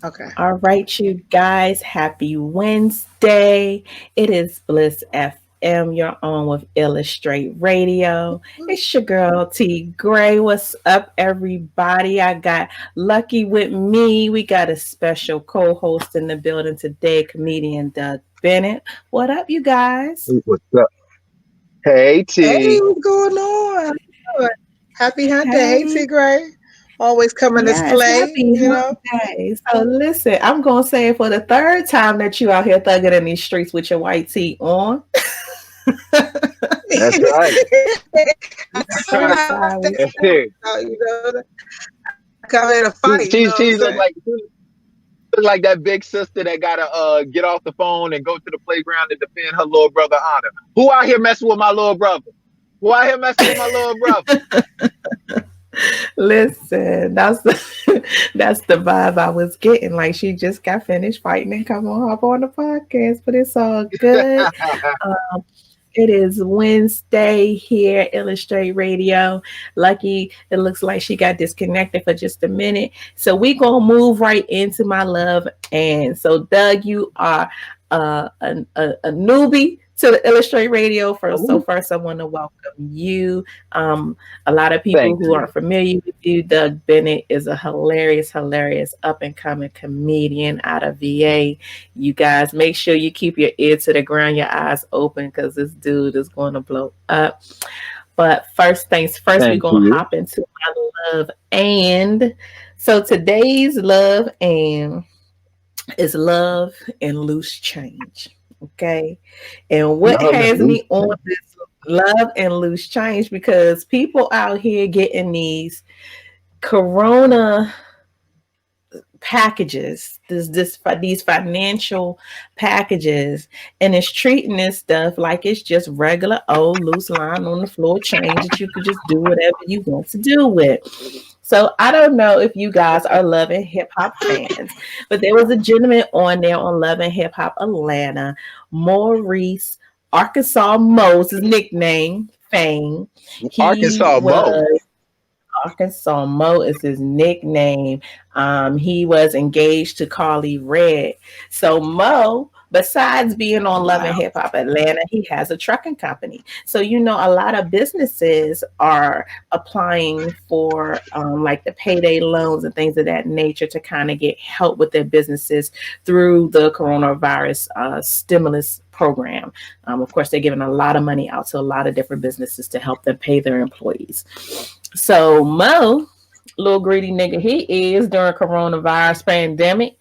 Okay. All right, you guys, happy Wednesday. It is Bliss FM. You're on with Illustrate Radio. It's your girl T Gray. What's up, everybody? I got Lucky with me. We got a special co-host in the building today, comedian Doug Bennett. What up, you guys? What's up? Hey Hey, T. what's going on? How you doing? Happy Hunt Day. Hey, Hey. T Gray. Always coming to Yes, slay, happy you hump know. day. So listen, I'm gonna say it for the third time that you out here thugging in these streets with your white tee on. That's right. I So know how I sorry. stand That's it. out, I come here to fight, you She know what I'm she look saying? like that big sister that gotta get off the phone and go to the playground and defend her little brother honor. Who out here messing with my little brother? Who out here messing with my little brother? Listen, that's the that's the vibe I was getting. Like she just got finished fighting and come on hop on the podcast, but it's all good. It is Wednesday here, Illustrate Radio. Lucky, it looks like she got disconnected for just a minute. So we gonna move right into my love. And so, Doug, you are a newbie to the Illustrate Radio. Ooh, First, I want to welcome you. A lot of people thank who you. aren't familiar with you, Doug Bennett is a hilarious up and coming comedian out of VA. You guys make sure you keep your ear to the ground, your eyes open, because this dude is going to blow up. But first things first, we're Thank going to you. hop into my love. And so today's love and is love and loose change. Okay. And what Love and has loose me on change. this love and loose change? Because people out here getting Corona packages, these financial packages, and it's treating this stuff like it's just regular old loose line on the floor change that you could just do whatever you want to do with. So I don't know if you guys are loving hip hop fans, but there was a gentleman on there on Loving Hip Hop Atlanta, Maurice Arkansas Mo's his nickname, Fame. He Arkansas Mo. was Arkansas Mo is his nickname. He was engaged to Carly Red. So Mo, besides being on Love and Wow. Hip Hop Atlanta, he has a trucking company. So you know, a lot of businesses are applying for like the payday loans and things of that nature to kind of get help with their businesses through the coronavirus stimulus program. Of course, they're giving a lot of money out to a lot of different businesses to help them pay their employees. So Mo, little greedy nigga he is during coronavirus pandemic,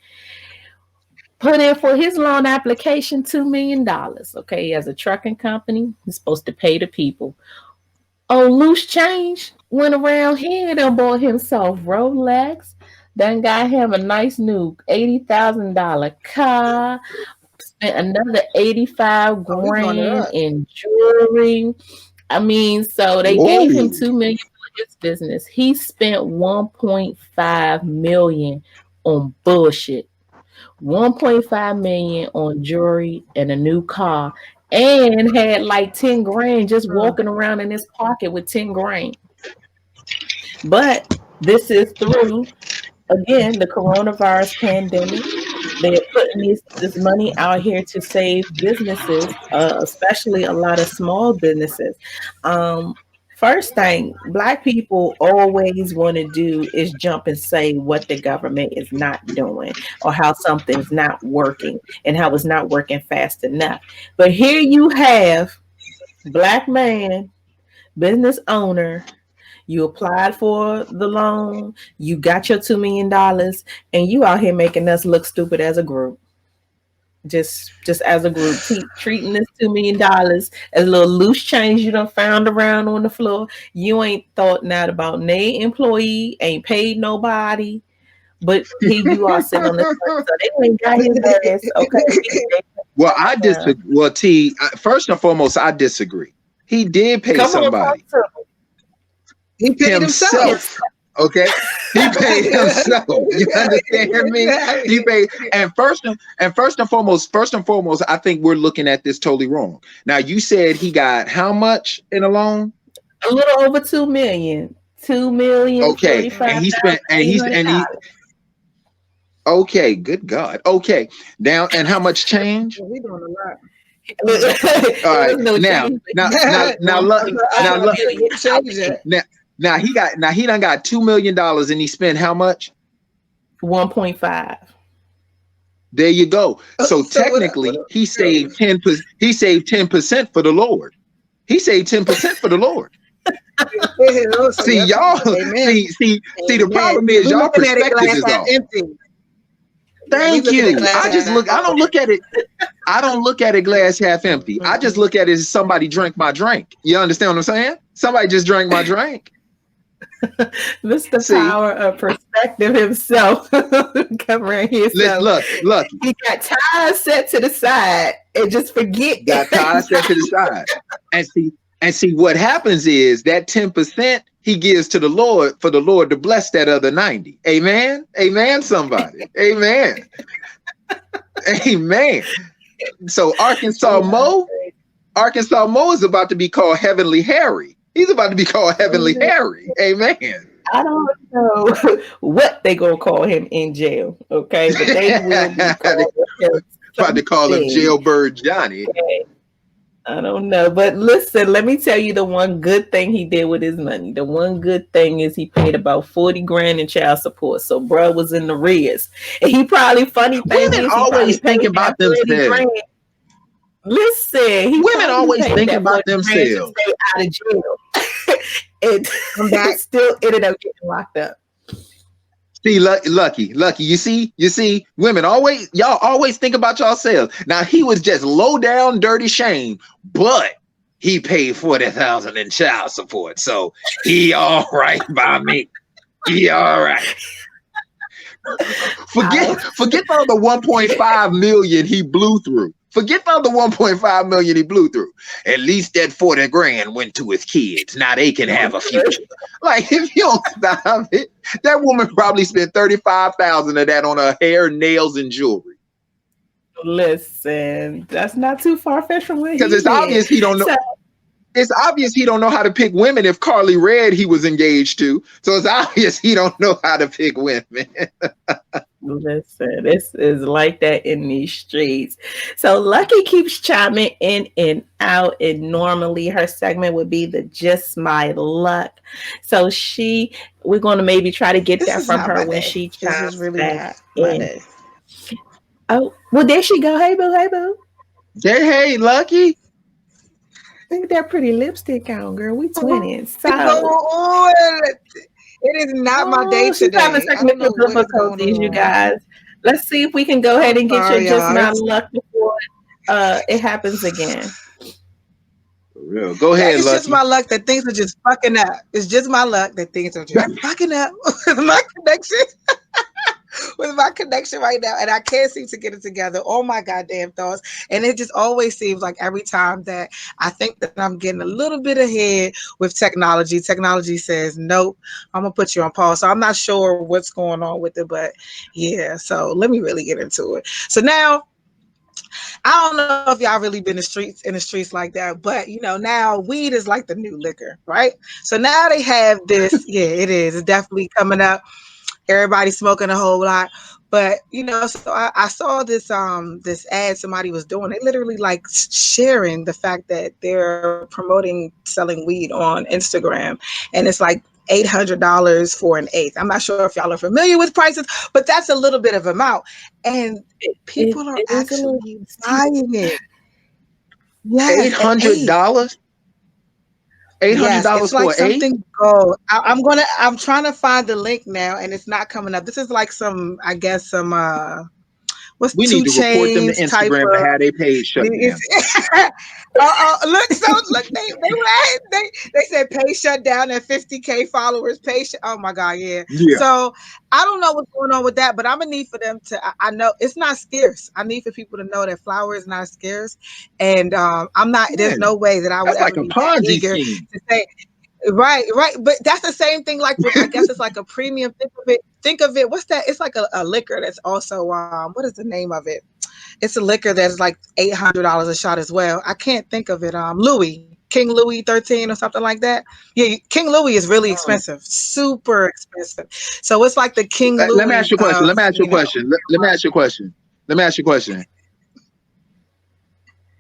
put in for his loan application $2 million. Okay, he has a trucking company. He's supposed to pay the people. Oh, loose change went around here and bought himself Rolex. Then got him a nice new $80,000 car. Spent another 85 Oh, he going it grand up. in jewelry. I mean, so they gave him Ooh. 2 million for his business. He spent 1.5 million on bullshit. 1.5 million on jewelry and a new car, and had like 10 grand just Mm. walking around in his pocket with 10 grand. But this is through again the coronavirus pandemic. They're putting this money out here to save businesses, especially a lot of small businesses. Um, First thing, Black people always want to do is jump and say what the government is not doing or how something's not working and how it's not working fast enough. But here you have Black man, business owner, you applied for the loan, you got your $2 million, and you out here making us look stupid as a group. Just as a group, treating this $2 million as a little loose change you done found around on the floor. You ain't thought not about nay employee, ain't paid nobody, but here you are sitting on this money. So they ain't got his ass. Okay, Well, I yeah. disagree. Well, T. First and foremost, I disagree. He did pay Come on, talk somebody to He paid himself. me. himself. Okay, he paid himself. You understand me? Exactly. He paid, first and foremost, I think we're looking at this totally wrong. Now, you said he got how much in a loan? A little over 2 million. Two million Okay, forty five and he spent, thousand eight hundred and he dollars. Okay, good God. Okay, now and how much change? Well, we doing a lot. All It right, wasn't no change, but he I look, saw now a look, million out change that. now he done got $2 million and he spent how much? 1.5. There you go. So So what technically, he saved 10%. He saved 10% for the Lord. He saved 10% for the Lord. so See, yep. y'all. Amen. See. The Amen. problem See, is we y'all looking at it perspective glass is half off. empty. Yeah, we Thank looking at you. glass half I don't empty. look at it. I don't look at it glass half empty. I just look at it as somebody drank my drink. You understand what I'm saying? Somebody just drank my drink. Mr. See, Power of Perspective himself. Come around here. let's So look. he got time set to the side and just forget. Got ties set to the side. And see what happens is that 10% he gives to the Lord for the Lord to bless that other 90. Amen. Amen, somebody. Amen. Amen. So Arkansas Mo is about to be called Heavenly Harry. He's about to be called Heavenly Harry. Amen. I don't know what they gonna call him in jail, okay? But they will be calling him About to call him something. Jailbird Johnny. Okay. I don't know. But listen, let me tell you the one good thing he did with his money. The one good thing is he paid about 40 grand in child support. So bro was in the rears. And he probably, funny thing Women is, he probably always paid think about that 40 themselves. grand. Listen, he Women probably always paid think that about 40 grand to themselves. stay out of jail. And I'm back. still ended up getting locked up. See, lucky. You see, women y'all always think about yourselves. Now he was just low down, dirty shame, but he paid 40,000 in child support, so he all right by me. He all right. Forget all the 1.5 million he blew through. Forget all the 1.5 million he blew through. At least that 40 grand went to his kids. Now they can have a future. Like, if you don't stop it, that woman probably spent 35,000 of that on her hair, nails, and jewelry. Listen, that's not too far fetched from what Because he it's did. obvious he don't know. So, It's obvious he don't know how to pick women if Carly Red he was engaged to. So it's obvious he don't know how to pick women. listen, this is like that in these streets. So Lucky keeps chiming in and out, and normally her segment would be the Just My Luck. So we're going to maybe try to get This that is from not her my when day. she This chimes is really back not my in. day. Oh, well, there she go. Hey, boo. Hey, boo. Hey, Lucky. Look at that pretty lipstick on, girl. We twins. What's going So, on? It is not my day she's having today. I don't technical know what is going difficulties, you on. guys. Let's see if we can go ahead I'm and get your sorry, Just y'all. My Luck before it happens again. For real. Go ahead, It's just Lucky. my luck that things are just fucking up. It's just my luck that things are just fucking up with my connection. With my connection right now, and I can't seem to get it together. All my goddamn thoughts, and it just always seems like every time that I think that I'm getting a little bit ahead with technology, technology says nope. I'm gonna put you on pause. So I'm not sure what's going on with it, but yeah. So let me really get into it. So now I don't know if y'all really been in the streets like that, but now weed is like the new liquor, right? So now they have this. Yeah, it is. It's definitely coming up. Everybody's smoking a whole lot. But so I saw this ad somebody was doing. They literally like sharing the fact that they're promoting selling weed on Instagram, and it's like $800 for an eighth. I'm not sure if y'all are familiar with prices, but that's a little bit of amount, and people are It is a little actually steep. buying it. Yes, an eighth. $800? Yes, $800 it's like for an eighth? something gold. I'm trying to find the link now, and it's not coming up. This is like I guess what's We need two to report them to chains type Instagram to of. have their page shut down. Look, they said page shut down and 50K followers. Oh my god, yeah. Yeah. So I don't know what's going on with that, but I'm gonna need for them to. I know it's not scarce. I need for people to know that flour is not scarce, and I'm not. There's no way that I would That's like ever a be that Ponzi eager scheme. to say. Right. But that's the same thing. Like with, I guess it's like a premium. Think of it. What's that? It's like a liquor that's also what is the name of it? It's a liquor that's like $800 a shot as well. I can't think of it. Louis. King Louis 13 or something like that. Yeah, King Louis is really expensive, super expensive. So it's like the King Let me ask Louis you a question. of, Let me ask you a question. Let me ask you a question. Let me ask you a question.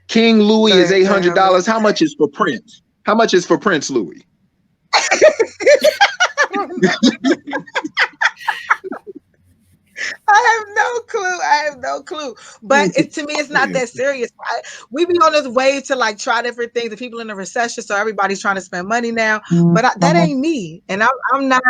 King Louis is go ahead, I'm $800. How much is for Prince? How much is for Prince Louis? I have no clue. I have no clue. But to me, it's not that serious. We be on this wave to like try different things. The people in the recession, so everybody's trying to spend money now. But that ain't me, and I'm not.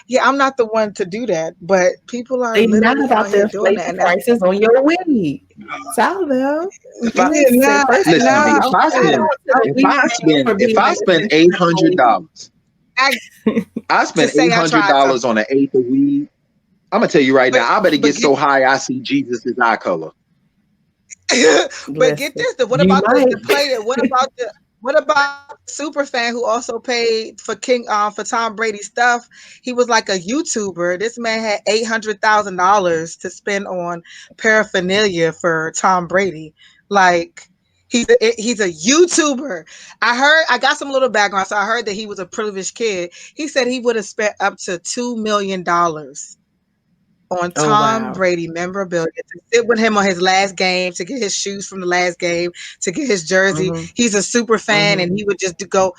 Yeah, I'm not the one to do that. But people are They not literally out about the here doing that. inflation And that's, prices on your weed. Tell them. If I yeah, Listen, first of listen, all, nah. if I shout spend out to the weed man for if being I an spend essential $800, I I spend just say eight I hundred tried dollars something. on an eighth of weed. I'm gonna tell you right But now, I better but get get so high I see Jesus' eye color. but get Listen, this. What you about might. the player? What about the super fan who also paid for for Tom Brady stuff? He was like a YouTuber. This man had $800,000 to spend on paraphernalia for Tom Brady. Like he's a YouTuber. I got some little background, so I heard that he was a privileged kid. He said he would have spent up to $2 million on Oh Tom wow. Brady memorabilia to sit with him on his last game, to get his shoes from the last game, to get his jersey. hmm He's a super fan, hmm and he would just go.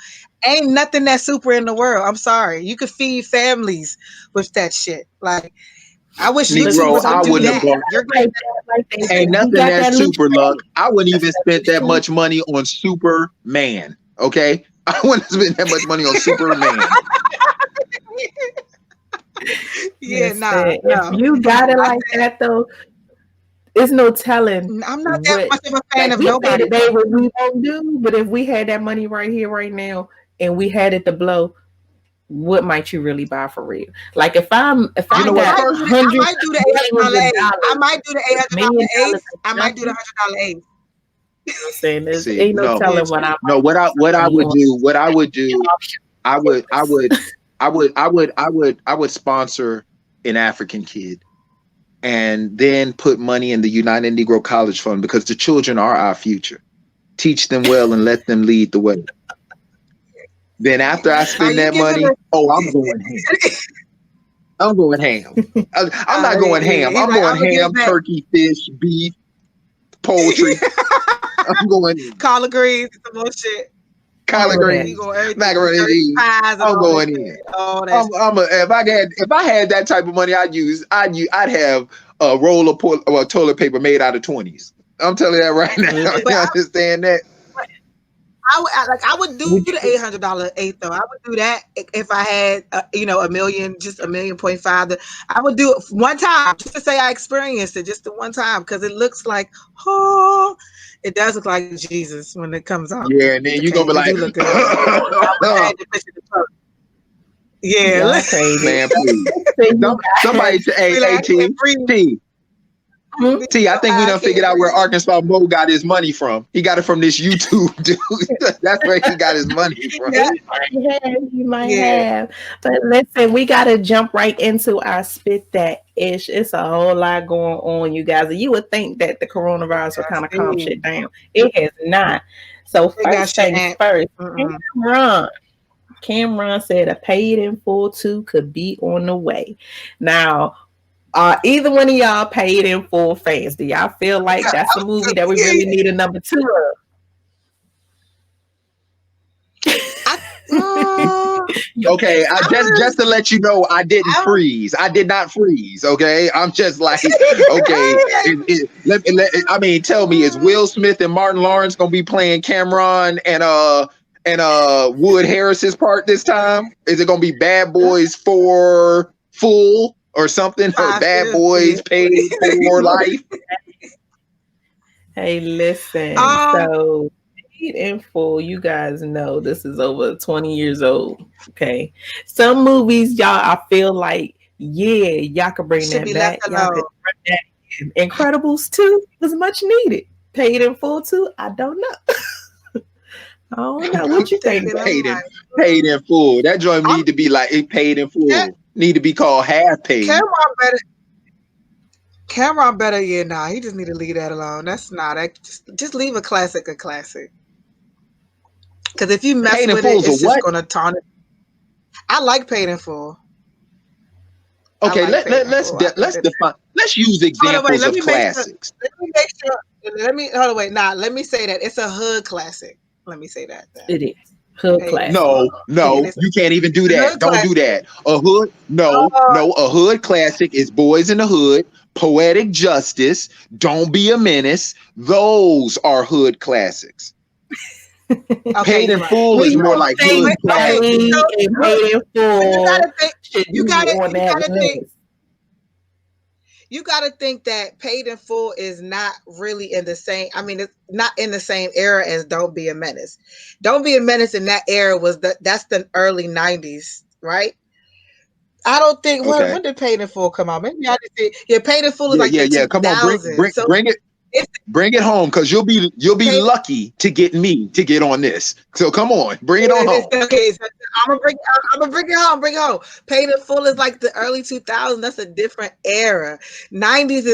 Ain't nothing that super in the world. I'm sorry. You could feed families with that shit. Like I wish But Negro, YouTubers see, I would do wouldn't we have that. gone. You're got getting it like that. Ain't We nothing got that's that loose super luck. change. I wouldn't That's even that spent loose that change. much money on Superman. Okay, I wouldn't spend that much money on Superman. yeah, nah, Listen, if no. you got it I like that though, there's no telling I'm not that what. much of a fan Like of we say nobody today, though. what we won't do. But if we had that money right here, right now, and we had it to blow, what might you really buy for real? Like if You I know I what? got might First, do I hundreds might do the of millions $800 of ace. I dollars, might do the eight hundred million dollar ace. dollars of I might do the nothing. $100 ace. You know what I'm saying? There's see, ain't no no, Yeah, telling what I no. might What I money would on do, I would, I options. would, I would sponsor an African kid and then put money in the United Negro College Fund because the children are our future. Teach them well and let them lead the way. Then after I are spend you that giving money, us? oh, I'm going ham. I'm going ham. I'm not going ham. He's I'm like, going I'm gonna give ham, back turkey, fish, beef, poultry. I'm going collard greens, some more shit. collard All of that. You greens, go everything, macaroni and jerky cheese. pies and I'm all that going in. shit. All that shit. If I had that type of money, I'd have a roll of toilet paper made out of 20s. I'm telling you that right now. But You understand that? I would do Would the you? $800 eighth though. I would do that if I had a million, just $1.5 million. I would do it one time just to say I experienced it, just the one time, because it looks like it does look like Jesus when it comes out Yeah, and then the you're gonna can. be It like, do look good though. I would have had the picture of the truck. Yeah, Y'all crazy. man, please. So you got Somebody say, be hey, like, I can't breathe. T, I think we I done figured can't out where breathe. Arkansas Mo got his money from. He got it from this YouTube dude. That's where he got his money from. Yeah, You might yeah. have. But listen, we gotta jump right into our spit that ish. It's a whole lot going on, you guys. And you would think that the coronavirus would kind of calm shit down. It has not. So They got first shit. things first, Mm-mm. Cameron. Cameron said a paid in full two could be on the way. Now, either one of y'all paid in full fans? Do y'all feel like that's the movie that we Yeah. really need a number two I, of? Okay, I I just to let you know, I didn't was, freeze. I did not freeze. Okay, I'm just like, okay. I mean, tell me, is Will Smith and Martin Lawrence gonna be playing Cameron and Wood Harris's part this time? Is it gonna be Bad Boys for Full or something, or Bad 550. Boys Paid for Life? Hey, listen. Um, So, paid in full, you guys know this is over 20 years old. Okay. Some movies, y'all, I feel like, yeah, y'all could bring should that be left back. Y'all alone. could bring that in. Incredibles 2 was much needed. Paid in full, too? I don't know. I don't know. I'm What you think? thinking, I'm Paid in like, paid in full. That joint I'm need to be like it paid in Ca- full. Need to be called half paid. Cameron better. Cameron better. Yeah, nah. He just need to leave that alone. That's not. Just leave a classic a classic. Because if you mess Paid in with it, full's a it's just what? gonna tarnish. I like Paid in Full. I Okay, like Paid in let's Full. I think let's that. define. Let's use Hold on, wait. examples Let of me make sure. classics. Let me make sure. Let me hold on, wait. Nah, let me say that it's a hood classic. Let me say that. Then It is hood Paid in classic. Full. No, It no, is you can't even do a that. hood Don't do classic. that. A hood, no, Oh, no, a hood classic is Boys in the Hood, Poetic Justice, Don't Be a Menace. Those are hood classics. okay, Paid you're in right. Full Well, is you more don't like think hood Wait, okay, classic. Paid so and Paid in you Full gotta think. should be on You that gotta think. list? You got to think that Paid in Full is not really in the same. I mean, it's not in the same era as Don't Be a Menace. Don't Be a Menace in that era was that's the early '90s, right? I don't think. Well, Okay. when did Paid in Full come out? Maybe I just think. Yeah, Paid in Full is Yeah, like yeah, the yeah. Come on, 2000s. So it's bring it home, because you'll be Paid. lucky to get me to get on this. So come on, bring it on home. Okay, so I'm gonna bring it home. Bring it home. Paid in Full is like the early 2000s. That's a different era. '90s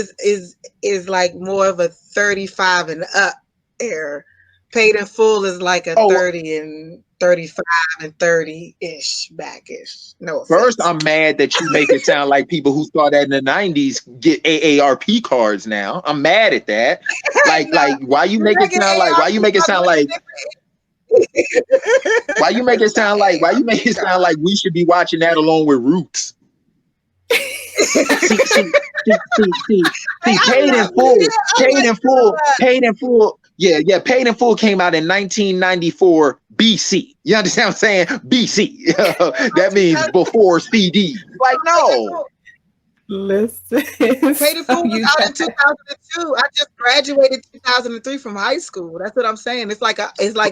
is like more of a 35 and up era. Paid in Full is like a Oh, 30 and 35 and 30-ish back-ish. No first, offense. I'm mad that you make it sound like people who saw that in the '90s get AARP cards now. I'm mad at that. No, Why you you're make it making sound like? Why you ARP make it sound like? Why you make it it's not sound like? Why you make it sound like we should be watching that along with Roots? See, I paid in love full, you. Oh my God. paid in full. Yeah, yeah, paid in full came out in 1994 BC. You understand what I'm saying? BC. That means before CD. Like, no. Listen, Paid in so Full was you out got in 2002. I just graduated 2003 from high school. That's what I'm saying. It's like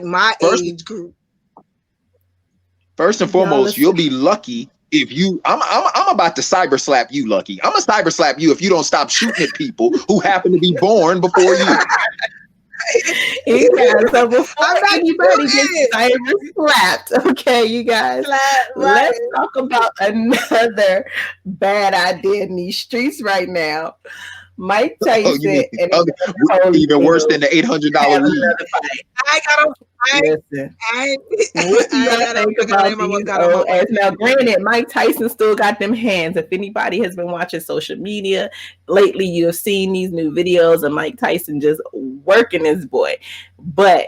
my First, age group. first and y'all foremost, listen. you'll be lucky if you. I'm about to cyber slap you, Lucky. I'm gonna cyber slap you if you don't stop shooting at people who happen to be born before you. You guys, so before I'm not anybody gets shooting. cyber slapped, okay, you guys, let's Right. talk about another bad idea in these streets right now. Mike Oh, you Tyson mean and Evander even worse Holyfield than the $800 have weed? another fight. I got on. Listen, I, what do I y'all got on. think I got about on my these got on my old ass? weapon. Now, granted, Mike Tyson still got them hands. If anybody has been watching social media lately, you have seen these new videos of Mike Tyson just working his boy. But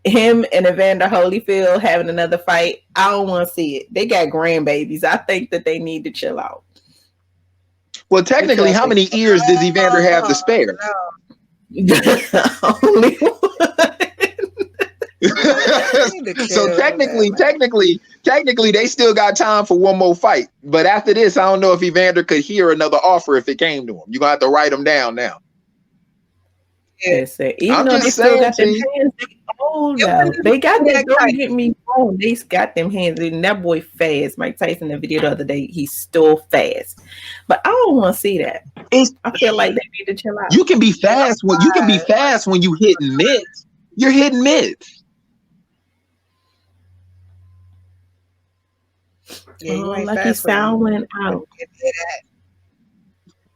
him and Evander Holyfield having another fight, I don't want to see it. They got grandbabies. I think that they need to chill out. Well, What technically, y'all how think? many ears does Evander have to spare? No. Only one. So That, technically, they still got time for one more fight. But after this, I don't know if Evander could hear another offer if it came to him. You're gonna have to write them down now. Listen, even I'm though they just still saying, got them T. hands, they old it though. wasn't They got them. that Don't tight. get me wrong. They got them hands. And that boy fast. Mike Tyson, in the video the other day, he's still fast. But I don't want to see that. It's, I feel like they need to chill out. you can be fast when you hitting mids. You're hitting mids. Yeah, you ain't Lucky fast when sound you. went out.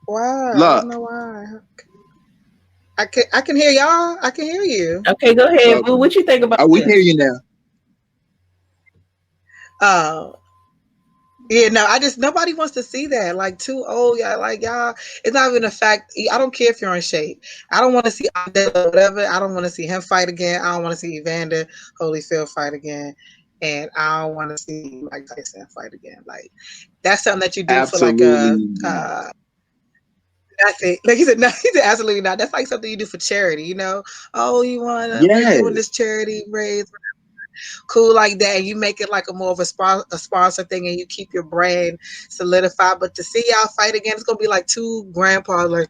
Why? I Look, don't know why. I can hear y'all. I can hear you. Okay, go ahead, Boo. What you think about we this? hear you now. Oh. Yeah, no, nobody wants to see that. Like too old, y'all. Like y'all, it's not even a fact. I don't care if you're in shape. I don't want to see whatever. I don't want to see him fight again. I don't want to see Evander Holyfield fight again, and I don't want to see Mike Tyson fight again. Like that's something that you do for like a Absolutely. nothing. Like he said, no, he said absolutely not. That's like something you do for charity. Oh, you want to? We're doing this Yes. charity raise. Cool like that, and you make it like a more of a sponsor thing, and you keep your brand solidified. But to see y'all fight again, it's gonna be like two grandpas like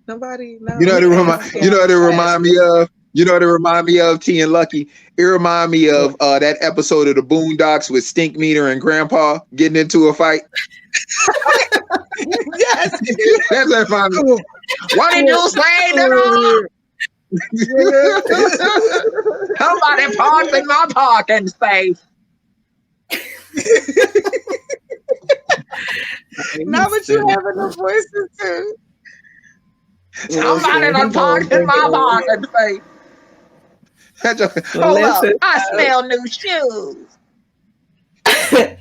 nobody. No, You know what it remind I'm you know what it remind me of? You know what it remind me of, T and Lucky? It remind me of that episode of the Boondocks with Stink Meter and Grandpa getting into a fight. Yes. That's what it remind me. What did you say, nigga? Somebody parked in my parking space. Now, but you having the voices too. Somebody done parked in my parking space. Hold up. Listen, I smell new shoes.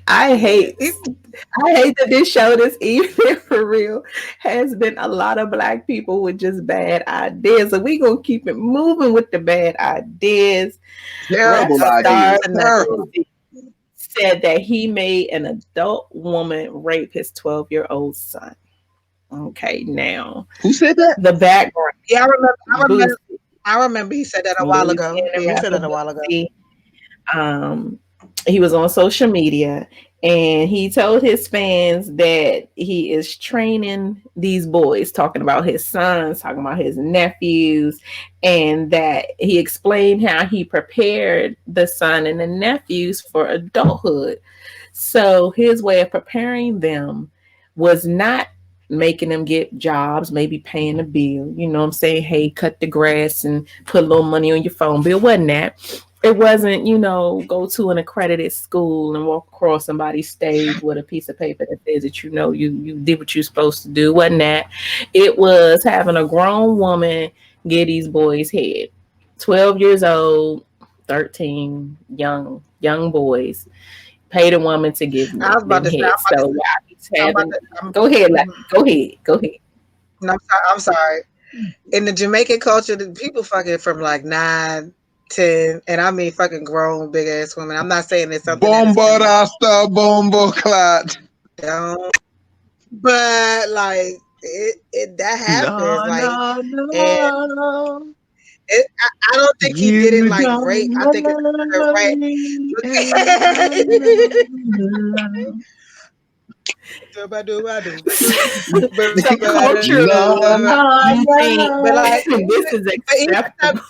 I hate that this show this evening for real has been a lot of black people with just bad ideas. So we gonna keep it moving with the bad ideas. Rap Terrible star ideas. Terrible. said that he made an adult woman rape his 12-year-old son. Okay, now Who said that? the background. Yeah, Boosie, I remember he said that a while ago. Louisiana Yeah, he said rapper that a while ago. Boosie. He was on social media and he told his fans that he is training these boys, talking about his sons, talking about his nephews, and that he explained how he prepared the son and the nephews for adulthood. So his way of preparing them was not making them get jobs, maybe paying a bill. You know what I'm saying? Hey, cut the grass and put a little money on your phone bill. Wasn't that? It wasn't, go to an accredited school and walk across somebody's stage with a piece of paper that says that you did what you're supposed to do. Wasn't that? It was having a grown woman get these boys' head. 12 years old, 13, young boys. Paid a woman to give I was about them to say, head. So while he's having, go ahead. No, I'm sorry. In the Jamaican culture, the people fucking from like 9, 10, and I mean fucking grown big ass women. I'm not saying it's something. Bombo rasta, bombo clat. Don't, but like it that happens. And I don't think he did it like rape. I think it's rape. But like this is acceptable.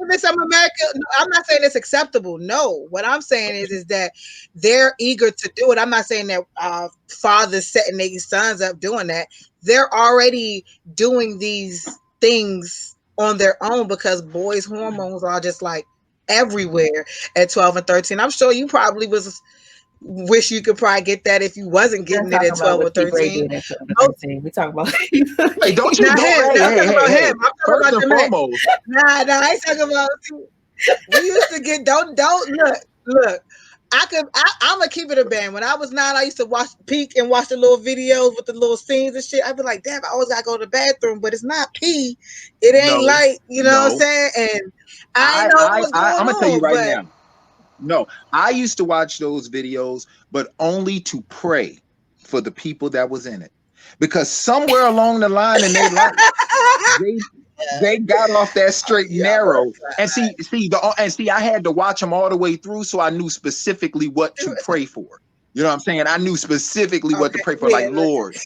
Even some American, I'm not saying it's acceptable. No, what I'm saying is that they're eager to do it. I'm not saying that fathers setting their sons up doing that. They're already doing these things on their own because boys' hormones are just like everywhere at 12 and 13. I'm sure you probably wish you could probably get that if you wasn't getting it at 12 or 13. We talk about hey, don't you I'm talking about him. I'm talking about foremost. I ain't talking about you. We used to get don't look. I'm gonna keep it a band. When I was 9, I used to peek and watch the little videos with the little scenes and shit. I'd be like, damn, I always gotta go to the bathroom, but it's not pee. It ain't what I'm saying? And I know what's going on. I'm gonna tell you right now. No, I used to watch those videos, but only to pray for the people that was in it. Because somewhere along the line in their life, they got off that straight and narrow. And see, I had to watch them all the way through, so I knew specifically what to pray for. You know what I'm saying? I knew specifically what to pray for. Like, Lord,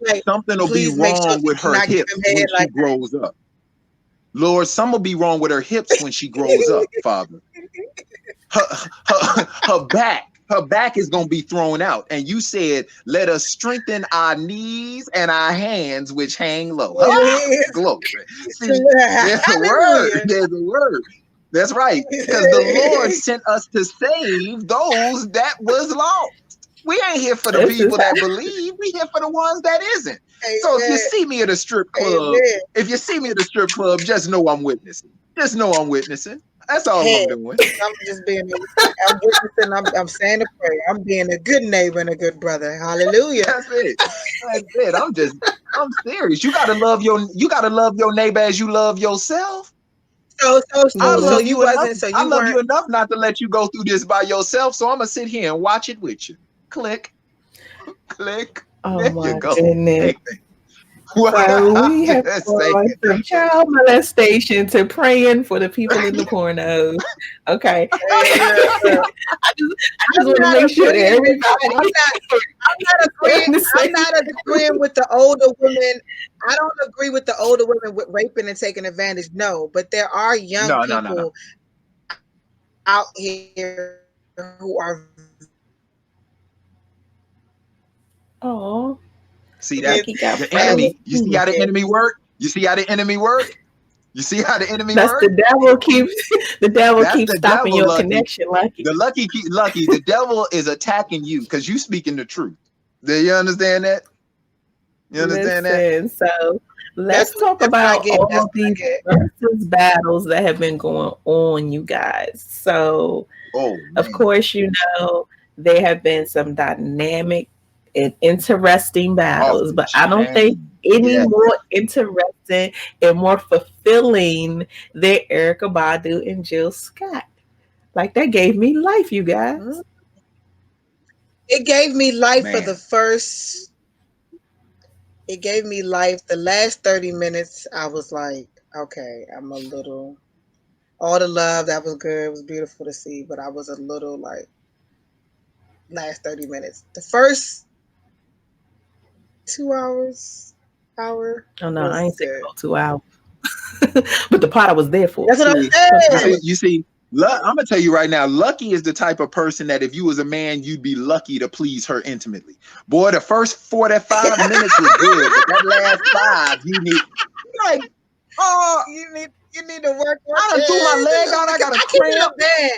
like, something will be wrong with her hips when she grows up. Lord, some will be wrong with her hips when she grows up, Father. Her back is gonna be thrown out. And you said, let us strengthen our knees and our hands which hang low. Glory. See, there's a word. There's a word. That's right. Because the Lord sent us to save those that was lost. We ain't here for the people that believe. We here for the ones that isn't. Amen. So if you see me at a strip club, just know I'm witnessing. Just know I'm witnessing. That's all I'm doing. I'm just I'm witnessing. I'm saying a prayer. I'm being a good neighbor and a good brother. Hallelujah. That's it. I'm serious. You gotta love your neighbor as you love yourself. So I love you enough not to let you go through this by yourself. So I'm gonna sit here and watch it with you. Click. Oh there my you go. goodness. So we have gone from child molestation to praying for the people in the pornos. Okay. I just want to make sure that everybody. I'm not agreeing with the older women. I don't agree with the older women with raping and taking advantage. No, but there are young people out here who are. Oh. See that the enemy. You see how the enemy work? You see how the enemy work? You see how the enemy work? The devil keeps stopping your Lucky. Connection, Lucky. The devil is attacking you because you speaking the truth. Do you understand that? You understand that? So Let's talk That's what I about get. all That's of what I these get. versus battles that have been going on, you guys. So, Oh of man. course, there have been some dynamic and interesting Off battles, the but I don't think chain. any Yeah. more interesting and more fulfilling than Erica Badu and Jill Scott. Like that gave me life, you Mhm. guys. It gave me life for the Man. first. It gave me life. The last 30 minutes, I was like, okay, I'm a little. All the love that was good, it was beautiful to see, but I was a little like last 30 minutes. The first 2 hours, hour Oh no, I was ain't saying good. go 2 hours, but the part I was there for. That's what I See, you said. see, you see, I'm gonna tell you right now, Lucky is the type of person that if you was a man, you'd be lucky to please her intimately. Boy, the first 45 minutes was good, but that last five, you need like, oh, You need to work on I done threw my leg it out, I because got a I can feel cramp. bad.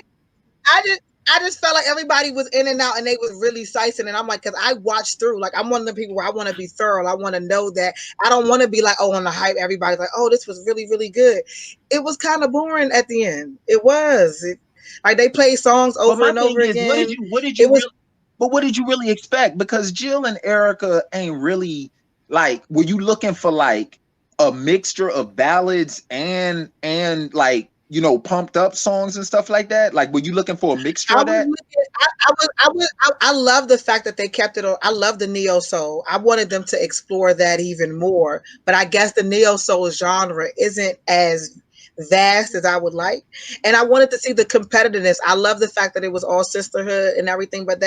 I just felt like everybody was in and out and they was really sicing. And I'm like, because I watched through. Like, I'm one of the people where I want to be thorough. I want to know that. I don't want to be like, oh, on the hype. Everybody's like, oh, this was really, really good. It was kind of boring at the end. It was. Like, they played songs But over my and thing over is, again. what did It you was, really, but what did you really expect? Because Jill and Erica ain't really like, were you looking for like a mixture of ballads and like, pumped up songs and stuff like that? Like, were you looking for a mixture I of was that? looking. I love the fact that they kept it on. I love the neo soul. I wanted them to explore that even more, but I guess the neo soul genre isn't as vast as I would like. And I wanted to see the competitiveness. I love the fact that it was all sisterhood and everything, but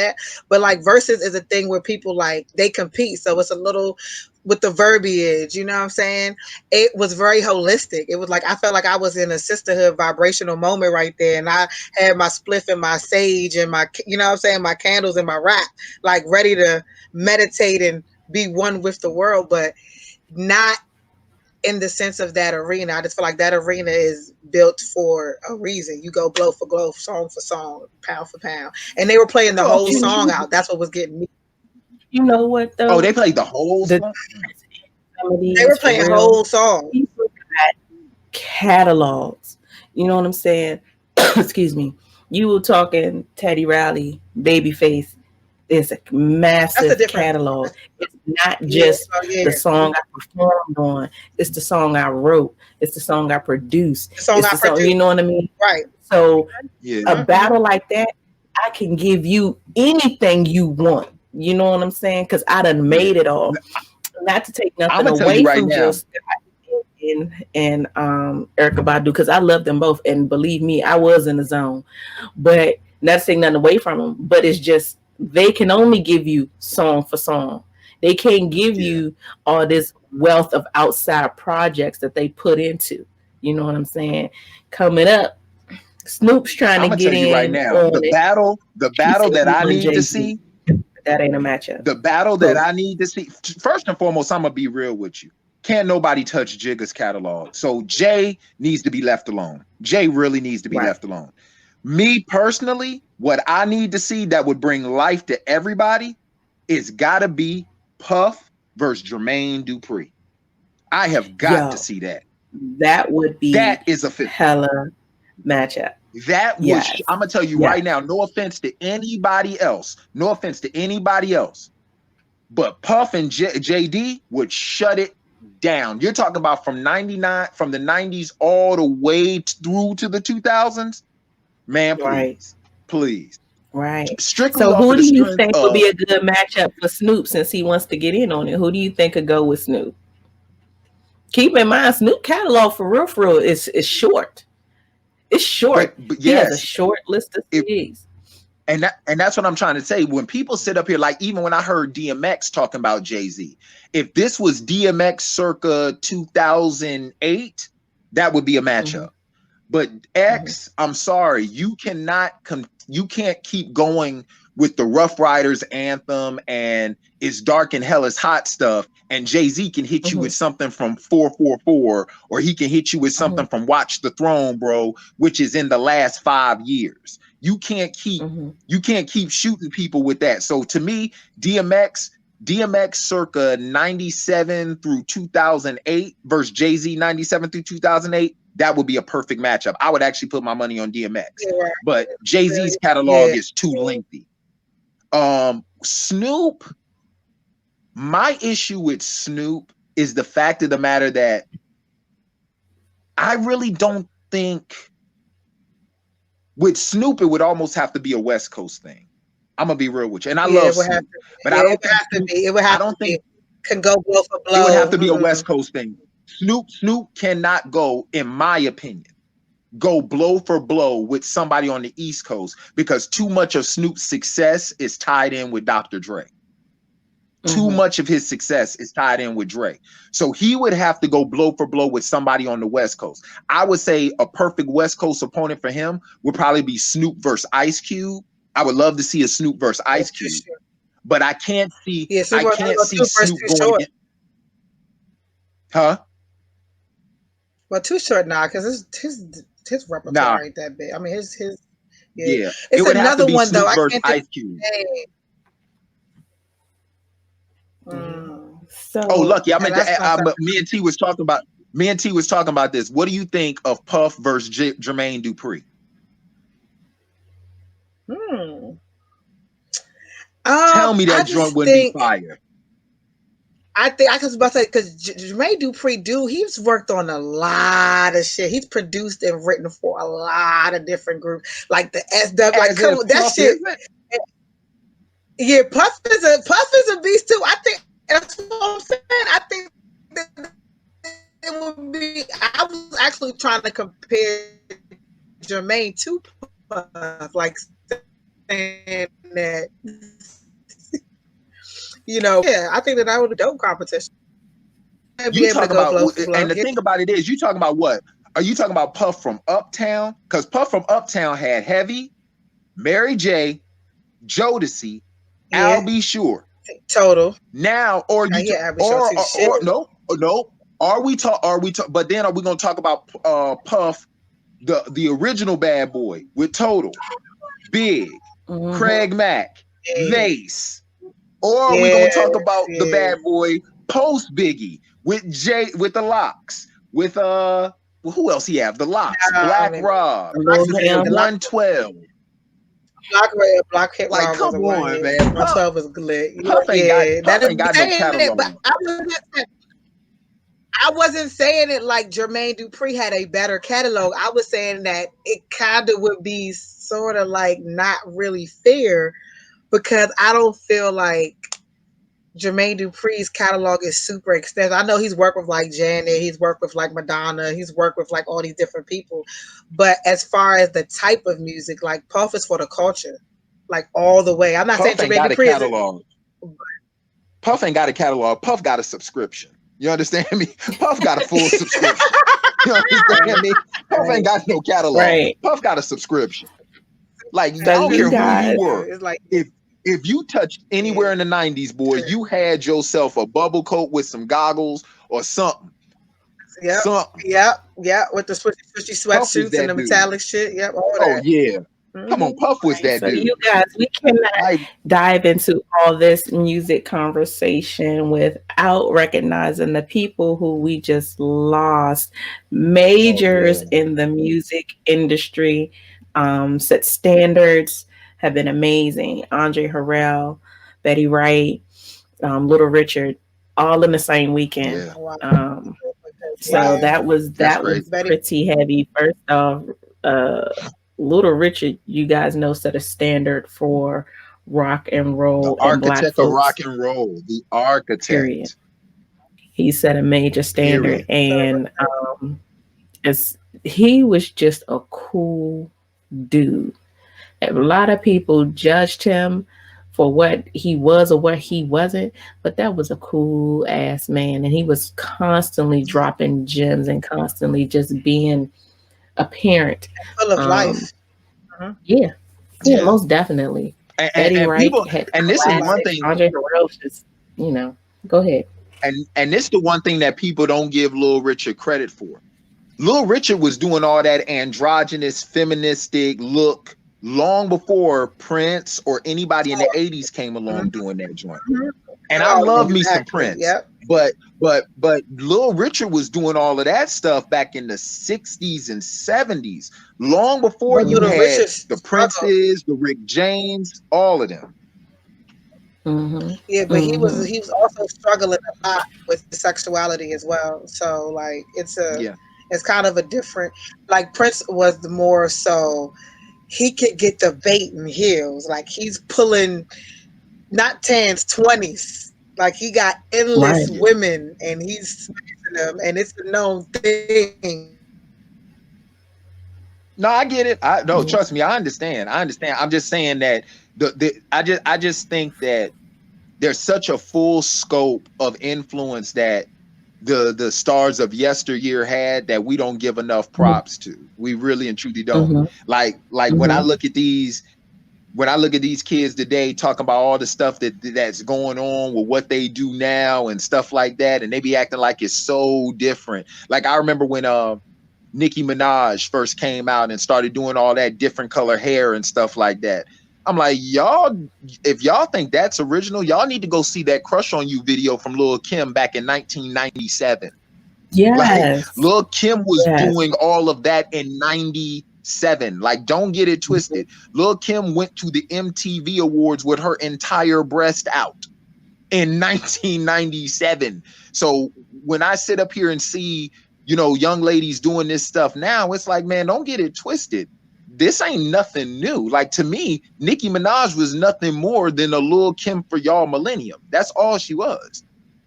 like versus is a thing where people like they compete, so it's a little with the verbiage. You know what I'm saying? It was very holistic. It was like I felt like I was in a sisterhood vibrational moment right there, and I had my spliff and my sage and my, you know what I'm saying, my candles and my wrap, like ready to meditate and be one with the world, but not in the sense of that arena. I just feel like that arena is built for a reason. You go blow for blow, song for song, pound for pound. And they were playing the Well, whole You, song out. That's what was getting me. you know what oh, they though? played the whole The song. some of They were these for playing real whole songs. people got catalogs. You know what I'm saying? Excuse me. You were talking Teddy Riley, Babyface. It's a That's a massive different. catalog. It's not Yeah, just so yeah. the song I performed on. It's the song I wrote. It's the song I produced. The song It's I the song. You produced. know what I mean? Right. So Yeah. a Mm-hmm. battle like that, I can give you anything you want. You know what I'm saying? Because I done Yeah. made it all. Not to take I'm nothing gonna tell you away right from Jill now. Scott and Erica Badu because I love them both, and believe me, I was in the zone. But not to take nothing away from them, but it's just they can only give you song for song. They can't give Yeah. you all this wealth of outside projects that they put into. You know what I'm saying? Coming up, Snoop's trying I'm to gonna get tell you right in now, on it. the He battle said that he I won need to Jay Z. see, That ain't a matchup. the battle that Who? I need to see. First and foremost, I'm gonna be real with you. Can't nobody touch Jigga's catalog. So Jay needs to be left alone. Jay really needs to be Right. left alone. Me personally, what I need to see that would bring life to everybody is gotta be Puff versus Jermaine Dupri. I have got to Yo, see that. that would That be is a hella matchup. that would Yes. I'm gonna tell you Yes. right now, no offense to anybody else, no offense to anybody else, but Puff and JD would shut it down. You're talking about from 99, from the 90s all the way through to the 2000s. Man, Right. please. Right. Strictly So off who of do the you strength think would be of a good matchup for Snoop since he wants to get in on it? Who do you think could go with Snoop? Keep in mind, Snoop catalog for real is short. It's short. but He has a yes, short list of it, CDs. and that's what I'm trying to say. When people sit up here, like even when I heard DMX talking about Jay-Z, if this was DMX circa 2008, that would be a Mm-hmm. matchup. But Mm-hmm. X, I'm sorry, you can't keep going with the Rough Riders anthem and It's Dark and Hell is Hot stuff, and Jay-Z can hit you Mm-hmm. with something from 444, or he can hit you with Mm-hmm. something from Watch the Throne, bro, which is in the last 5 years. You can't keep Mm-hmm. you can't keep shooting people with that. So to me, DMX, DMX circa 97 through 2008 versus Jay-Z 97 through 2008, that would be a perfect matchup. I would actually put my money on DMX, but Jay-Z's catalog is too lengthy. Snoop, my issue with Snoop is the fact of the matter that I really don't think with Snoop, it would almost have to be a West Coast thing. I'm gonna be real with you, and I love Snoop, but I don't think it would have to be. Can go blow for blow. It would have to be a West Coast thing. Snoop cannot go, in my opinion, go blow for blow with somebody on the East Coast because too much of Snoop's success is tied in with Dr. Dre. Too much of his success is tied in with Dre. So he would have to go blow for blow with somebody on the West Coast. I would say a perfect West Coast opponent for him would probably be Snoop versus Ice Cube. I would love to see a Snoop versus Ice Cube, but I can't see. I can't see Snoop going against. Huh? Well, Too Short now because his repertoire ain't that big. I mean, his yeah. It's another one Snoop though. Versus I can't Ice Cube. So, Lucky. I mean, me and T was talking about this. What do you think of Puff versus Jermaine Dupri? Tell me that joint wouldn't be fire. I was about to say because Jermaine Dupri, he's worked on a lot of shit. He's produced and written for a lot of different groups, like the SW. Like, come on, that shit. Yeah, Puff is a beast too. I think that's what I'm saying. I think that it would be. I was actually trying to compare Jermaine to Puff, like saying that. I think that would be a dope competition. You talk about, and the thing about it is, you talking about what? Are you talking about Puff from Uptown? Because Puff from Uptown had Heavy, Mary J, Jodeci, Al B. Sure, Total. Now, or no. Are we talk? But then are we gonna talk about Puff, the original Bad Boy with Total, Big, Craig Mack, Mace? Or are we gonna talk about the Bad Boy post Biggie with the Locks, with who else he have? The Locks, Black Rob, 112. Black Hip like, come on, man. 112 is lit. Puff ain't got no catalog. But I wasn't saying it like Jermaine Dupri had a better catalog. I was saying that it kind of would be sort of like not really fair. Because I don't feel like Jermaine Dupri's catalog is super extensive. I know he's worked with like Janet, he's worked with like Madonna, he's worked with like all these different people. But as far as the type of music, like Puff is for the culture, like all the way. I'm not saying Jermaine Dupri catalog. Puff ain't got a catalog. Puff got a subscription. You understand me? Puff got a full subscription. You understand me? Puff ain't got no catalog. Right. Puff got a subscription. Like, I don't care who you were. It's like if you touched anywhere in the 90s, boy, you had yourself a bubble coat with some goggles or something. Yep. With the swishy sweatsuits and the metallic shit. Yep. Yeah. Come on, Puff was that dude. You guys, we cannot dive into all this music conversation without recognizing the people who we just lost. Majors in the music industry, set standards, have been amazing. Andre Harrell, Betty Wright, Little Richard, all in the same weekend. So that was pretty heavy. First off, Little Richard, you guys know, set a standard for rock and roll. The architect of rock and roll. The architect. Period. He set a major standard, and he was just a cool dude. A lot of people judged him for what he was or what he wasn't, but that was a cool ass man, and he was constantly dropping gems and constantly just being a parent, full of life. Yeah, most definitely. And Wright and this is one thing. Andre Harrell just, go ahead. And this is the one thing that people don't give Little Richard credit for. Little Richard was doing all that androgynous, feministic look long before Prince or anybody in the 80s came along doing that joint. And I Oh, love me some exactly. Prince. Yep. But Little Richard was doing all of that stuff back in the 60s and 70s, long before But you Little had Richard the struggled. Princes, the Rick James, all of them. Yeah, but he was also struggling a lot with his sexuality as well. So like Yeah. it's kind of a different, like Prince was the more so he could get the bait and heels. Like he's pulling not tens, 20s. Like he got endless Right. Yeah. women and he's smashing them and it's a known thing. No, I get it. I no, Mhm. trust me, I understand. I understand. I'm just saying that I just think that there's such a full scope of influence that the stars of yesteryear had that we don't give enough props to. We really and truly don't. Mhm. Like when I Mhm. look at these kids today talking about all the stuff that's going on with what they do now and stuff like that, and they be acting like it's so different. Like I remember when Nicki Minaj first came out and started doing all that different color hair and stuff like that. I'm like, y'all, if y'all think that's original, y'all need to go see that Crush on You video from Lil Kim back in 1997. Like Yes. Lil Kim was Yes. doing all of that in 97. Like, don't get it Mhm. twisted. Lil Kim went to the MTV Awards with her entire breast out in 1997. So when I sit up here and see, young ladies doing this stuff now, it's like, man, don't get it twisted. This ain't nothing new. Like to me, Nicki Minaj was nothing more than a Lil Kim for y'all millennium. That's all she was.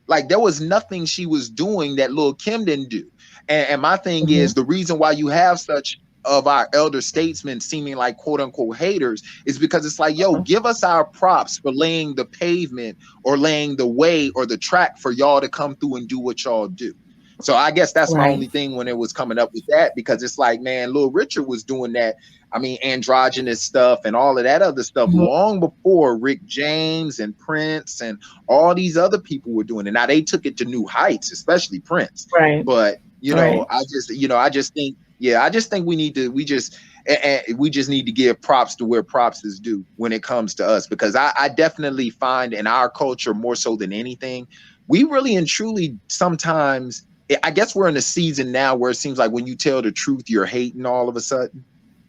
Like there was nothing she was doing that Lil Kim didn't do. And my thing Mhm. is the reason why you have such of our elder statesmen seeming like quote unquote haters is because it's like, yo, give us our props for laying the pavement or laying the way or the track for y'all to come through and do what y'all do. So I guess that's my Right. only thing when it was coming up with that, because it's like, man, Lil Richard was doing that. I mean, androgynous stuff and all of that other stuff Mhm. long before Rick James and Prince and all these other people were doing it. Now they took it to new heights, especially Prince. Right. But Right. I just think, I just think we just need to give props to where props is due when it comes to us, because I definitely find in our culture more so than anything, we really and truly sometimes, I guess we're in a season now where it seems like when you tell the truth, you're hating all of a sudden.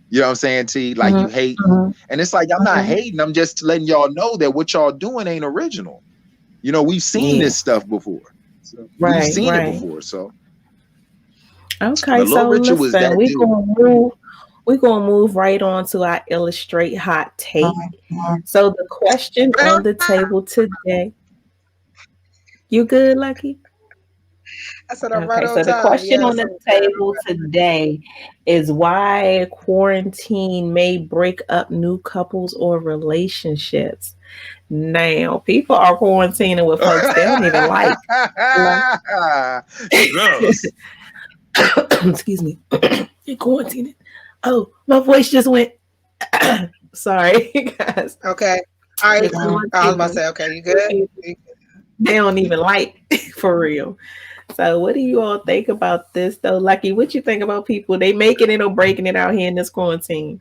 You know what I'm saying, T? Like Mhm. you hating. Mhm. And it's like, I'm not Mhm. hating. I'm just letting y'all know that what y'all doing ain't original. We've seen Yeah. this stuff before. So we've Right. seen it Right. before. So, Okay. but Little So Richard was listen, that dude. we're gonna move right on to our illustrate hot take. So the question on the table today. You good, Lucky? I said I'm right Okay, on so the time. question on Yes, the I'm good. table today is why quarantine may break up new couples or relationships. Now, people are quarantining with folks they don't even like. Gross. Excuse me. You're quarantining. Oh, my voice just went. Sorry, guys. Okay. All right. They're I was about to quarantining say, okay, you with good? people they don't even like for real. So, what do you all think about this, though? Lucky, what you think about people? They making it or breaking it out here in this quarantine?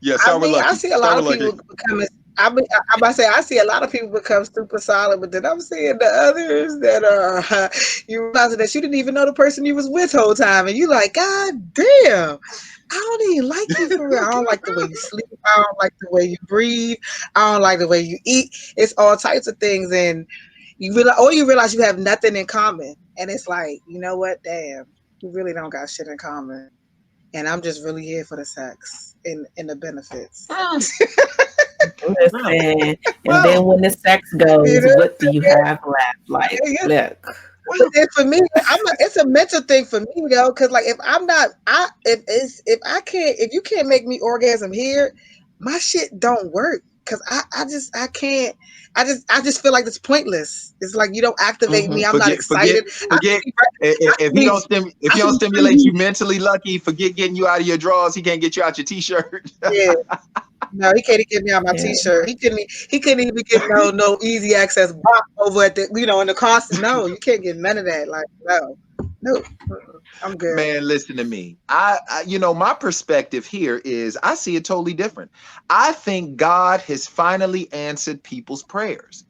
Yeah, I start with mean, I Lucky. see a Start lot with of Lucky. people becoming. I'm about to say I see a lot of people become super solid, but then I'm seeing the others that are you realize that you didn't even know the person you was with whole time, and you like, God damn, I don't even like you for real. I don't like the way you sleep. I don't like the way you breathe. I don't like the way you eat. It's all types of things, and you realize you have nothing in common, and it's like, you know what? Damn, you really don't got shit in common, and I'm just really here for the sex and the benefits. Mm, mm. Listen, and Well, then when the sex You goes, know, what do you have left? Like, yeah, look. but well, then for me, it's a mental thing for me though, because like if I'm not, if I can't, if you can't make me orgasm here, my shit don't work. Cause I can't. I just feel like it's pointless. It's like you don't activate Mm-hmm. me. I'm not forget, forget, excited. I forget. should be, I If should he be, if I he should don't be stimulate you mentally, Lucky, forget getting you out of your drawers. He can't get you out your t-shirt. yeah. No, he can't even get me on my Yeah. t-shirt. He couldn't even get no easy access box over at the in the cost. No, you can't get none of that. Like no. Nope. I'm good. Man, listen to me. My perspective here is I see it totally different. I think God has finally answered people's prayers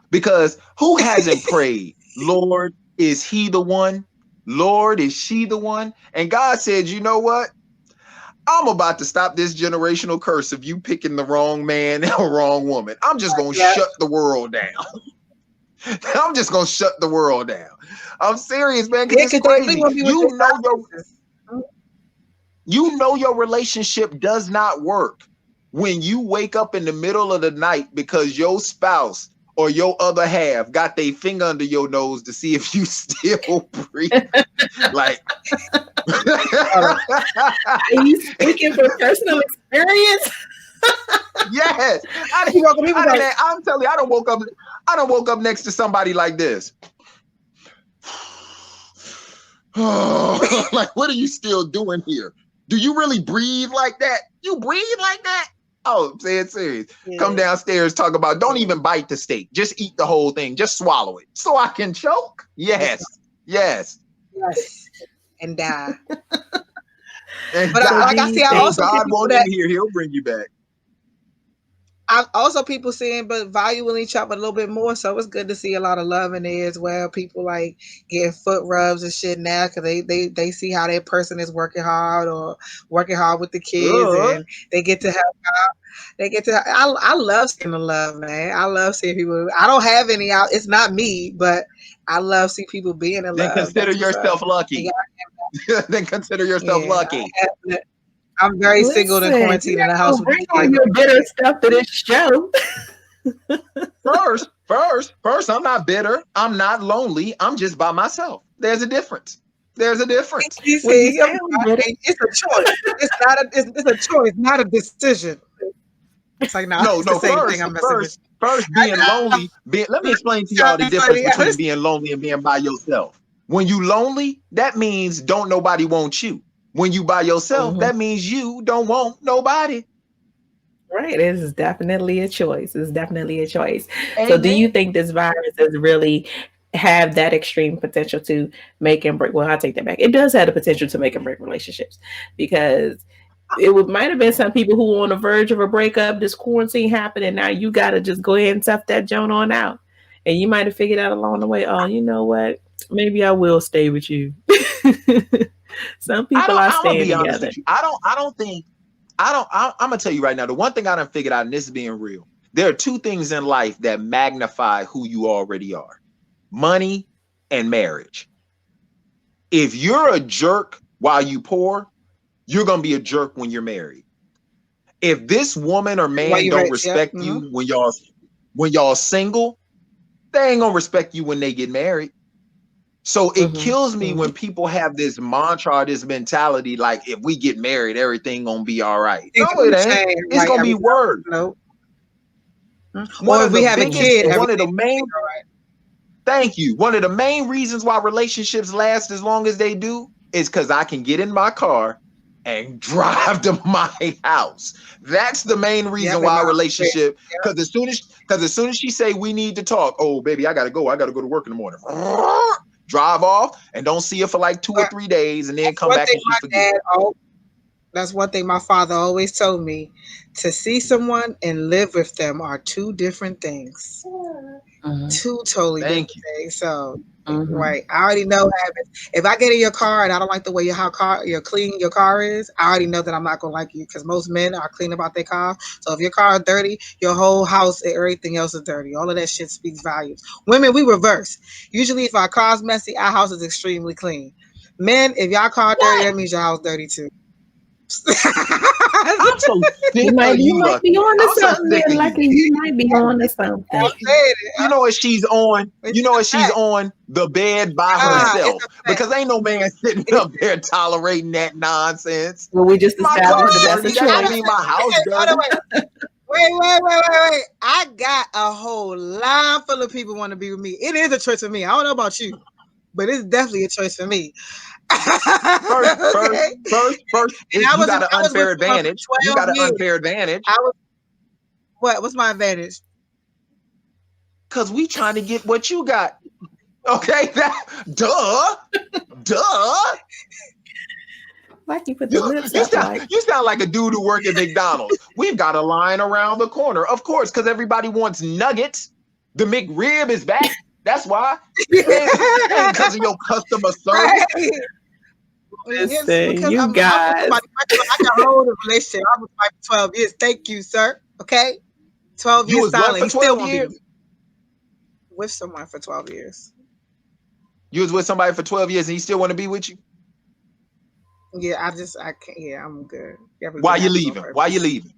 because who hasn't prayed? Lord, is he the one? Lord, is she the one? And God said, you know what? I'm about to stop this generational curse of you picking the wrong man or wrong woman. I'm just going to shut the world down. I'm just going to shut the world down. I'm serious, man, because it's crazy. You know your relationship does not work when you wake up in the middle of the night because your spouse or your other half got their finger under your nose to see if you still breathe. Like, are you speaking from personal experience? Yes. I'm telling you, I don't woke up next to somebody like this. Like, what are you still doing here? Do you really breathe like that? You breathe like that? Oh, say it serious. Yeah. Come downstairs, talk about, don't even bite the steak. Just eat the whole thing. Just swallow it. So I can choke? Yes. Yes. Yes. And die. And but God, I also God won't in here. He'll bring you back. I also people seeing but valuing each other a little bit more, so it's good to see a lot of love in there as well. People like getting foot rubs and shit now because they see how that person is working hard or working hard with the kids, and they get to help out. They get to. I love seeing the love, man. I love seeing people. I don't have any out. It's not me, but I love seeing people being in love. Consider yourself lucky. Then consider yourself lucky. I'm very single and quarantined in the house. Bring all your bitter stuff to this show. First, I'm not bitter. I'm not lonely. I'm just by myself. There's a difference. It's a choice. It's a choice, not a decision. It's like no. First, being lonely. Let me explain to y'all the difference between being lonely and being by yourself. When you lonely, that means don't nobody want you. When you by yourself, that means you don't want nobody. Right. It is definitely a choice. It's definitely a choice. Amen. So do you think this virus has really have that extreme potential to make and break? Well, I take that back. It does have the potential to make and break relationships because might have been some people who were on the verge of a breakup. This quarantine happened, and now you got to just go ahead and tough that joint on out. And you might have figured out along the way, oh, you know what? Maybe I will stay with you. Some people are staying together. I'm gonna tell you right now, the one thing I done figured out, and this is being real, there are two things in life that magnify who you already are: money and marriage. If you're a jerk while you poor, you're gonna be a jerk when you're married. If this woman or man don't respect you when y'all single, they ain't gonna respect you when they get married. So it kills me when people have this mantra, or this mentality, like if we get married, everything gonna be all right. No, it ain't. It's gonna be worse. Nope. Or if we have a kid, one of the main. Thank you. One of the main reasons why relationships last as long as they do is because I can get in my car and drive to my house. That's the main reason why a relationship. Because as soon as she say we need to talk, oh baby, I gotta go to work in the morning. Drive off and don't see her for like 2 or 3 days and then come back and she forget. That's one thing my father always told me. To see someone and live with them are two different things. Two totally different things. So right. I already know if I get in your car and I don't like the way your clean your car is, I already know that I'm not gonna like you because most men are clean about their car. So if your car is dirty, your whole house and everything else is dirty. All of that shit speaks volumes. Women, we reverse. Usually if our car's messy, our house is extremely clean. Men, if y'all car dirty, that means your house dirty too. I'm so sick you might be on to something. Lucky you might be on to something. You know what she's on? You know what she's on? The bed by herself. Because ain't no man sitting up there tolerating that nonsense. Well, we just established that that's a choice. Mean my house dirty. Wait. I got a whole line full of people want to be with me. It is a choice for me. I don't know about you, but it's definitely a choice for me. First, you got an unfair advantage. You got an unfair advantage. What's my advantage? Because we trying to get what you got. Okay, duh. Like you put the lips You up like. sound like a dude who work at McDonald's. We've got a line around the corner, of course, because everybody wants nuggets. The McRib is back. That's why. Ain't because of your customer service. Right. Yes, Listen, because you I'm with guys. somebody. I got a hold of a relationship. I was like 12 years. Thank you, sir. Okay, 12 You years was what solid. for He still 12 won't be years? with someone for 12 years. You was with somebody for 12 years and he still want to be with you? Yeah, I can't. Yeah, I'm good. Why Everything you happens on leaving? Why you purpose. leaving?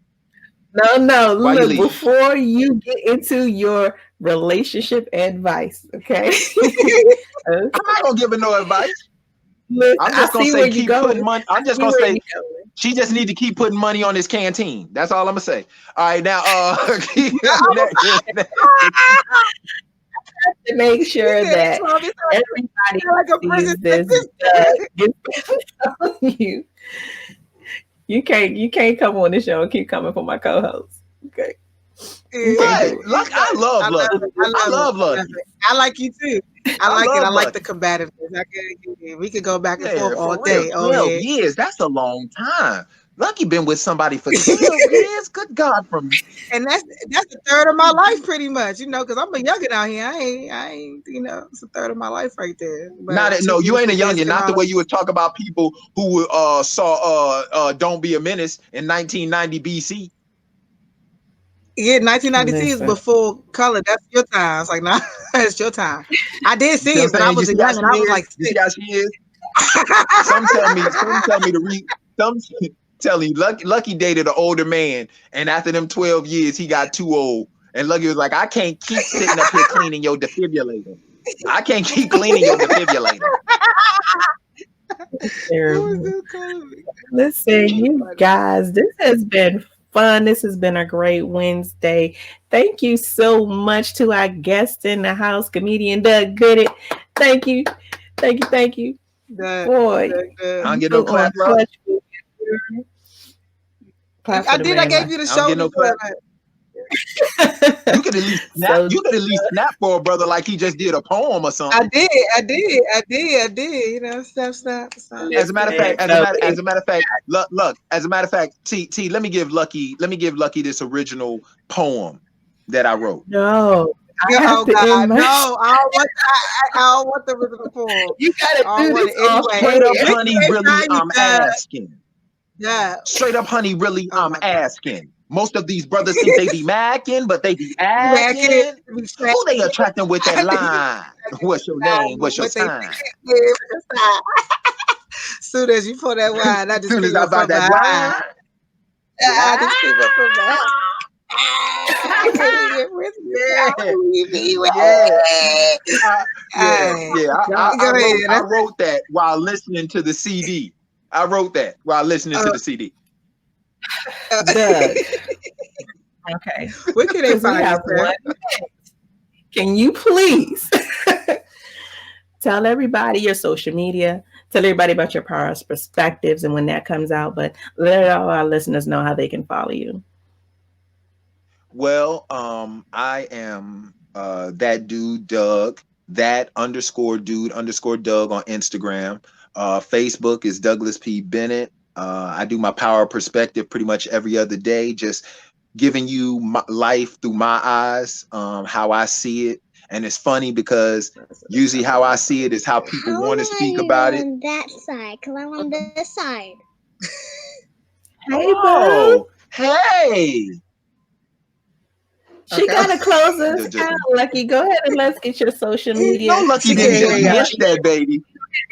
No. Why you Look, leaving? before you get into your relationship advice, okay? I'm not gonna give her no advice. Listen, I'm I just gonna see say where you keep putting going. money. I'm just See gonna where say you going. she just need to keep putting money on this canteen. That's all I'm gonna say. All right, now To make He sure said that 12 years everybody like a prison sees this. You can't come on the show and keep coming for my co-host. Okay. You can't What? do it. Luck, I love I Lucky. love it. I I love it. love I love Lucky. it. I like you too. I I like it. I love like the Lucky. combativeness. We could go back and Yeah, forth all for real. day. Oh 12 yeah. years. That's a long time. Lucky been with somebody for 12 years. Good God, from And that's a third of my life pretty much, because I'm a youngin out here. I ain't, it's a third of my life right there. not But that two no, you ain't beautiful a kids youngin. come Not the out. way you would talk about people who saw Don't Be a Menace in 1990 BC. Yeah, 1992 is Listen. before color. That's your time. It's like, nah, it's your time. I did You see see what I'm it, but I saying? You was a see how young she and I was is? like You see 6. how she is? Some tell me to read. Some tell you Lucky dated an older man, and after them 12 years, he got too old. And Lucky was like, I can't keep sitting up here cleaning your defibrillator. I can't keep cleaning your defibrillator. Listen, you guys, this has been fun. This has been a great Wednesday. Thank you so much to our guest in the house, comedian Doug Goodit. Thank you. Boy, I don't get no you on clap, bro. clutch. Clap for I the did. I man. gave you the I don't get shoulder no for clap. that. You could at least snap. So, You could at least snap for a brother like he just did a poem or something. I did. Stop. As a matter of fact, so as a matter of fact, T, let me give Lucky this original poem that I wrote. no, I have Oh to God, end my no! I don't want the original form. You gotta I do don't want this it off anyway. Straight up, air. honey, really, I'm asking. Yeah. Straight up, honey, really, Oh I'm my God. asking. Most of these brothers think they be macking, but they be You acting. acting. Who they attracting with that line? What's your name? What's your What they sign? soon as you pour that wine, I just Soon as creep I up buy from that behind. wine, I just creep up from behind. I wrote that while listening to the CD. I wrote that while listening to the CD. Doug. Okay. Where can they find you, sir? Can you please tell everybody your social media? Tell everybody about your Powerhouse Perspectives and when that comes out, but let all our listeners know how they can follow you. Well, I am that dude Doug, that _dude _ Doug on Instagram. Facebook is Douglas P. Bennett. I do my Power Perspective pretty much every other day, just giving you my life through my eyes, how I see it. And it's funny because usually how I see it is how people want to speak about it. On that side, because I'm on this side. Hey, oh, hey. She gotta close us out, Lucky. Go ahead and let's get your social media. No, Lucky didn't just mush that baby.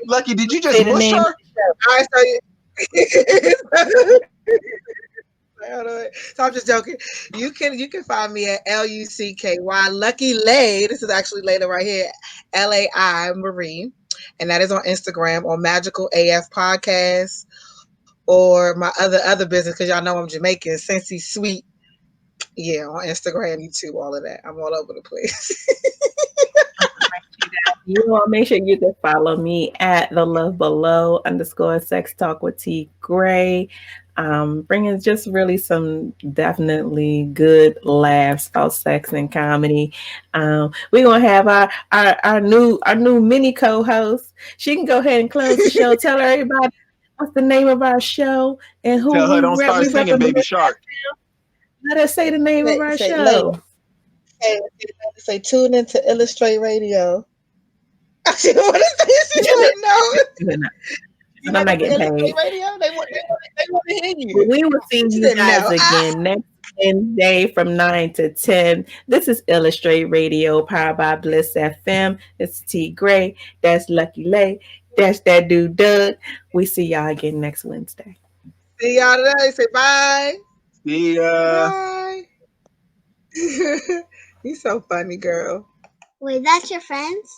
Lucky, did you just mush her? I so I'm just joking. You can find me at LUCKY Lucky Lay. This is actually Layla right here. LAI Marine, and that is on Instagram or Magical AF Podcast or my other business because y'all know I'm Jamaican. Sensi Sweet. Yeah, on Instagram, YouTube, all of that. I'm all over the place. You all make sure you can follow me at the Love Below _ Sex Talk with T Gray. bringing just really some definitely good laughs about sex and comedy. We're gonna have our new mini co-host. She can go ahead and close the show. Tell everybody what's the name of our show and Tell who her we don't start we singing Baby represent. Shark. Let us say the name of our Say lady. show. Say tune into Illustrate Radio. She want to say she like no. You I'm not not gonna getting Illustrate paid. Radio? They want to hear But you. we will see She you said guys no. again next Wednesday from 9 to 10. This is Illustrate Radio, powered by Bliss FM. It's T Gray. That's Lucky Lay. That's that dude Doug. We see y'all again next Wednesday. See y'all today. Say bye. See ya. Bye. You so funny, girl. Wait, that's your friends?